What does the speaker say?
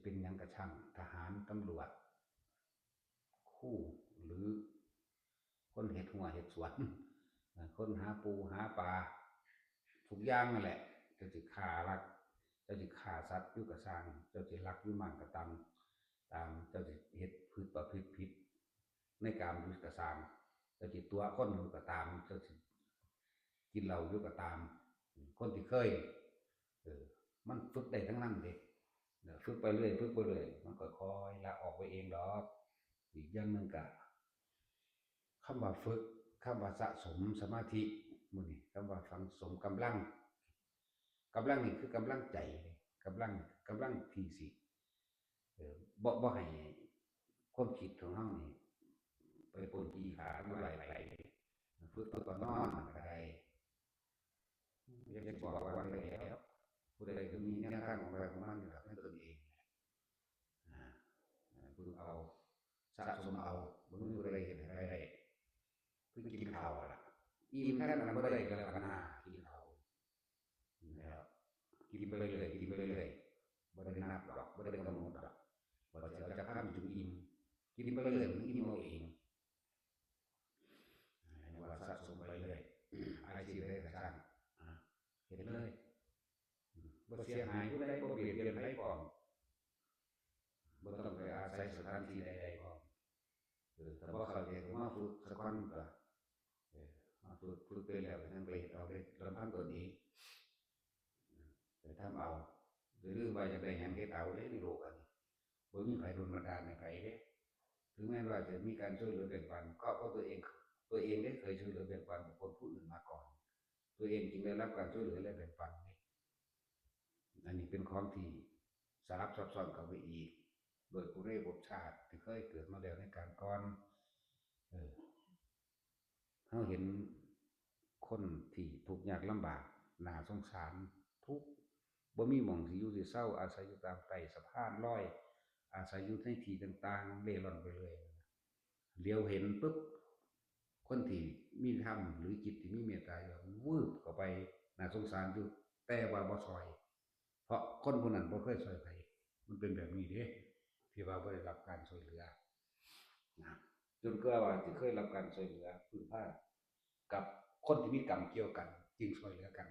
เป็นยังกระช่างทหารตำรวจครูหรือคนเห็ดหัวเห็ดสวนคนหาปูหาปลาทุกอย่างนั่นแหละเจ้าสิฆ่ารักเจ้าสิฆ่าสัตว์อยู่กระสร้างเจ้าสิรักอยู่มั่งกระตามเจ้าสิเฮ็ดพืชประพฤติผิดในการอยู่กระสร้างเจ้าสิตัวคนอยู่กระตามเจ้าสิกินเหล้าอยู่กระตามคนที่เคยมันฝึกได้ทั้งนั้นเด้ฝึกไปเรื่อยฝึกไปเรื่อยมันก็ค่อยละออกไปเองดอกอีกอย่างนึงก็คำว่าฝึกคำว่าสะสมสมาธิมื้อนี้คำว่าฝังสมกำลังนี่คือกำลังใจกำลังที่สิบ่ให้ความคิดของเฮานี่ไปปนขี้ขาเมื่อไหร่ฝึกก่อนนอนก็ได้อยากจะบอกว่าได้แล้วผู้ใดก็มีแนวทางของมันอยู่แล้วในตนเองฝึกเอาสะสมเอาบ่มีผู้ใดเฮ็ดให้ได้คือกินข้าวล่ะอิ่มแค่นั้นบ่ได้ก็แล้วกันกินข้าวแล้วกินไปเรื่อยๆกินไปเรื่อยๆบ่ได้นับดอกบ่ได้กำหนดดอกว่าจะเอาจากข้ามจุอิ่มกินไปเรื่อยๆมันอิ่มเอาเองว่าสะสมไปเรื่อยอาชีพใดก็ช่างเฮ็ดเลยบ่เสียหายผู้ใดบ่เบียดเบียนไผพร้อมบ่ต้องไปอาศัยสถานที่ใดๆพร้อมแต่บ่เข้าใจก็มาฝึกสักวันก็มาฝึกไปแล้วก็ยังไปเฮ็ดเอาได้ลำพังตนเองไปทำเอาหรือว่าอยากได้หยังเฮ็ดเอาเด้ในโลกอันนี้บ่มีไผโดนบันดาลให้ไผเด้ถึงแม้ว่าจะมีการช่วยเหลือแบ่งปันก็เพราะตัวเองได้เคยช่วยเหลือแบ่งปันบุคคลผู้อื่นมาก่อนตัวเองจึงได้รับการช่วยเหลือและแบ่งปันอันนี้เป็นของที่สลับซับซ้อนเข้าไปอีกโดยผู้เร่บทชาติที่เคยเกิดมาแล้วในการก่อนเราเห็นคนที่ทุกข์ยากลำบากน่าสงสารทุกข์บ่มีหม่องสิอยู่สิเศร้าอาศัยอยู่ตามใต้สะพานลอยอาศัยอยู่ในที่ต่างๆเร่ร่อนไปเลยเลี้ยวเห็นปุ๊บคนที่มีธรรมหรือจิตที่มีเมตตาอยู่วืบเข้าไปน่าสงสารอยู่แต่ว่าบ่ซอยเพราะคนผู้นั้นบ่เคยช่วยใครมันเป็นแบบนี้เด้ที่ว่าบ่ได้รับการช่วยเหลือนะจนเกิดว่าที่เคยรับการช่วยเหลือพึ่งพากับคนที่มีกรรมเกี่ยวกันจึงช่วยเหลือกัน